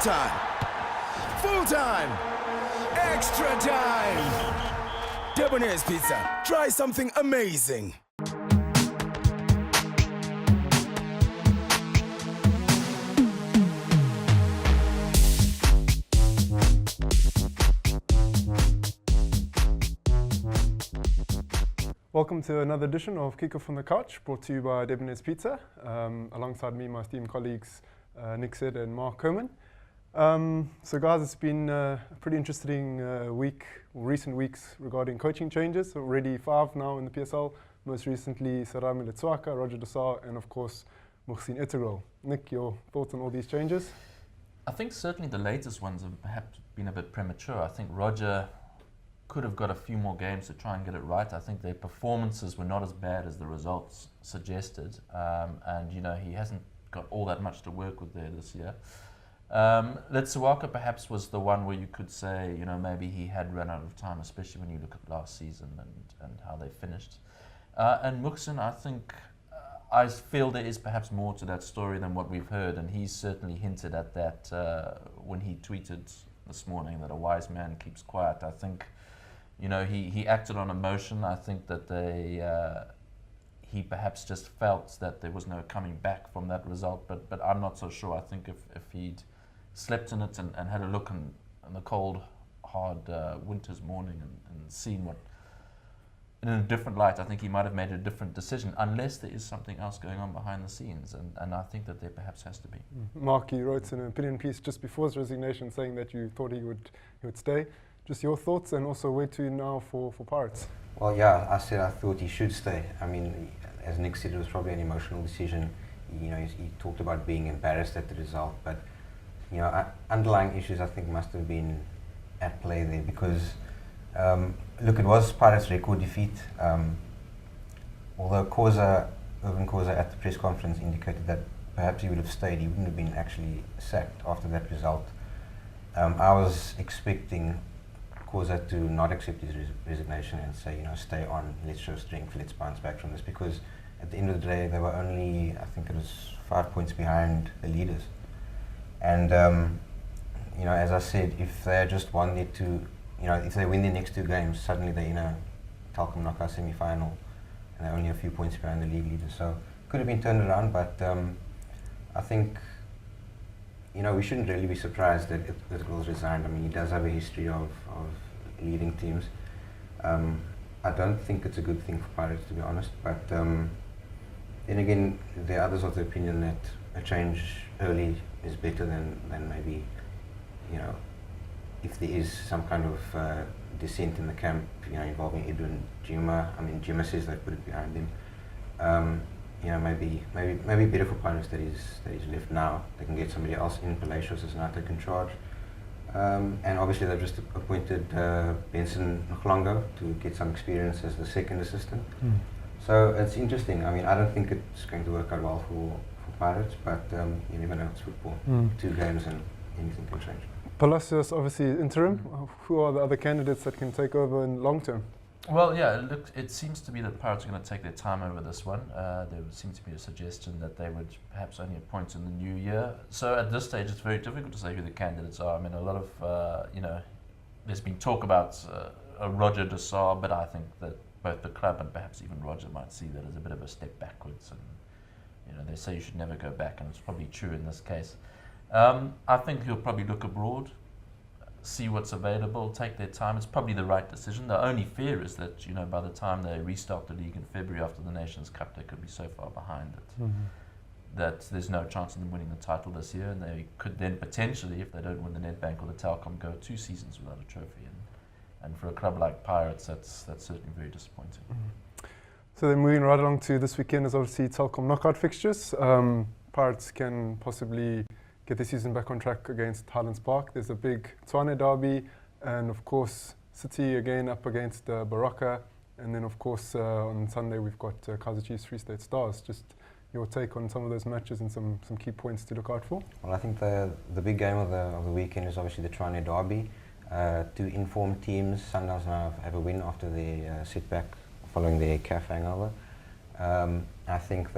Half-time. Full-time. Extra time. Dominicis Pizza. Try something amazing. Welcome to another edition of Kick Off on the Couch, brought to you by Dominicis Pizza. Alongside me, my esteemed colleagues Nick Sid and Mark Herman. So guys, it's been a pretty interesting recent weeks regarding coaching changes. Already 5 now in the PSL, most recently Serame Letswaka, Roger Desar, and of course Muhsin Ertugral. Nick, your thoughts on all these changes? I think certainly the latest ones have perhaps been a bit premature. I think Roger could have got a few more games to try and get it right. I think their performances were not as bad as the results suggested, and he hasn't got all that much to work with there this year. Letswaka perhaps was the one where you could say, maybe he had run out of time, especially when you look at last season and how they finished. And Muhsin, I think, I feel there is perhaps more to that story than what we've heard, and he's certainly hinted at that when he tweeted this morning that a wise man keeps quiet. I think he acted on emotion. I think that he perhaps just felt that there was no coming back from that result, but I'm not so sure. I think if he'd slept in it and had a look in the cold, hard winter's morning and seen what in a different light, I think he might have made a different decision, unless there is something else going on behind the scenes, and I think that there perhaps has to be. Mark, you wrote an opinion piece just before his resignation saying that you thought he would stay. Just your thoughts, and also where to now for Pirates? Well, yeah, I said I thought he should stay. I mean, as Nick said, it was probably an emotional decision. He talked about being embarrassed at the result, but underlying issues I think must have been at play there because, look, it was Pirates' record defeat. Although Irvin Khoza at the press conference indicated that perhaps he would have stayed, he wouldn't have been actually sacked after that result. I was expecting Khoza to not accept his resignation and say, stay on, let's show strength, let's bounce back from this, because at the end of the day, they were only, I think it was 5 points behind the leaders. And, as I said, if they just won their if they win their next 2 games, suddenly they're in a Telkom knockout semi-final, and they're only a few points behind the league leaders. So, could have been turned around, but I think we shouldn't really be surprised that Ertugral's resigned. I mean, he does have a history of leading teams. I don't think it's a good thing for Pirates, to be honest, but then again, there are others of the opinion that a change early is better than maybe, if there is some kind of dissent in the camp, involving Edwin Juma. I mean, Juma says they put it behind him. Maybe better for Pirates that he's left now. They can get somebody else in. Palacios is now taken charge, and obviously they've just appointed Benson Nhlongo to get some experience as the second assistant. So it's interesting. I mean, I don't think it's going to work out well for Pirates, but you never know. It's football. 2 games and anything can change. Palacios obviously interim. Who are the other candidates that can take over in long term? Well, yeah, it seems to be that Pirates are going to take their time over this one. There seems to be a suggestion that they would perhaps only appoint in the new year. So at this stage, it's very difficult to say who the candidates are. I mean, a lot of, there's been talk about a Roger Desar, but I think that both the club and perhaps even Roger might see that as a bit of a step backwards. And, they say you should never go back, and it's probably true in this case. I think he'll probably look abroad, see what's available, take their time. It's probably the right decision. The only fear is that, by the time they restart the league in February after the Nations Cup, they could be so far behind it that there's no chance of them winning the title this year, and they could then potentially, if they don't win the Nedbank or the Telkom, go 2 seasons without a trophy. And for a club like Pirates, that's certainly very disappointing. So then moving right along to this weekend is obviously Telkom knockout fixtures. Pirates can possibly get the season back on track against Highlands Park. There's a big Tshwane derby, and of course City again up against Baraka, and then of course on Sunday we've got Kaizer Chiefs Free State Stars. Just your take on some of those matches and some key points to look out for. Well, I think the big game of the weekend is obviously the Tshwane derby. 2 informed teams. Sundowns now have a win after their setback following their CAF hangover. I think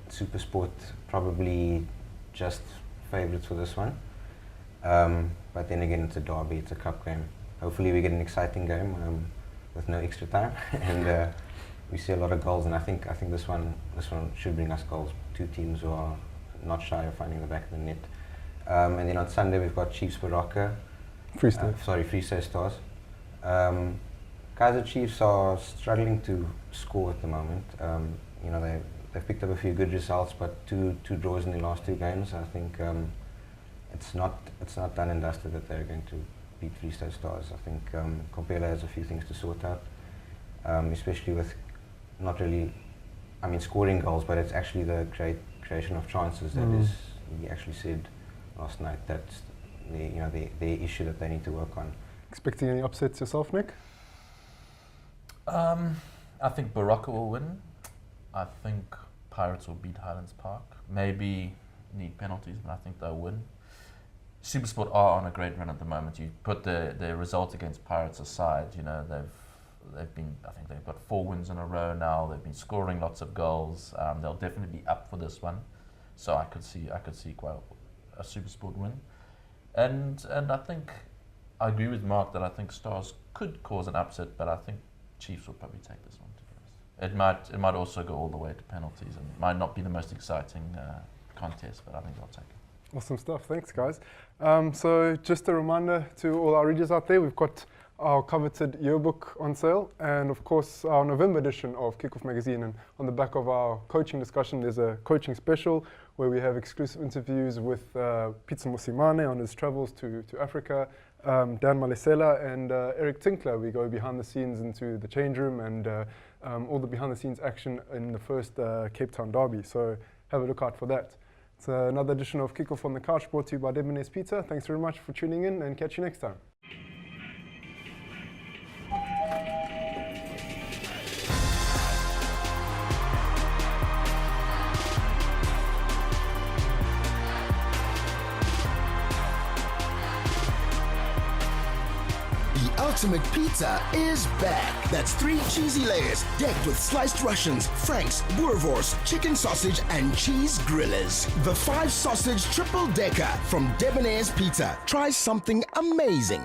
Supersport probably just favourites for this one. But then again, it's a derby, it's a cup game. Hopefully we get an exciting game with no extra time, and we see a lot of goals. And I think this one should bring us goals. Two teams who are not shy of finding the back of the net. And then on Sunday we've got Chiefs Baraka. Free State Stars. Kaizer Chiefs are struggling to score at the moment. You know, they've picked up a few good results, but two draws in the last two games. I think it's not done and dusted that they're going to beat Free State Stars. I think Kompela has a few things to sort out, especially with not really, I mean, scoring goals, but it's actually the creation of chances that is. He actually said last night that's the issue that they need to work on. Expecting any upsets yourself, Nick? I think Baraka will win. I think Pirates will beat Highlands Park. Maybe need penalties, but I think they'll win. Supersport are on a great run at the moment. You put their result against Pirates aside, you know, they've been, I think they've got 4 wins in a row now. They've been scoring lots of goals. They'll definitely be up for this one. So I could see quite a Supersport win. And I think I agree with Mark that I think Stars could cause an upset, but I think Chiefs will probably take this one, to be honest. It might also go all the way to penalties, and might not be the most exciting contest, but I think they'll take it. Awesome stuff. Thanks, guys. So just a reminder to all our readers out there, we've got our coveted yearbook on sale, and of course our November edition of Kickoff Magazine. And on the back of our coaching discussion, there's a coaching special where we have exclusive interviews with Pizza Musimane on his travels to Africa, Dan Malesela and Eric Tinkler. We go behind the scenes into the change room and all the behind the scenes action in the first Cape Town derby. So have a look out for that. It's another edition of Kickoff on the Couch brought to you by Dominicis Pizza. Thanks very much for tuning in, and catch you next time. Ultimate Pizza is back. That's 3 cheesy layers decked with sliced Russians, Franks, boerewors, chicken sausage, and cheese grillers. The 5 sausage triple decker from Debonair's Pizza. Try something amazing.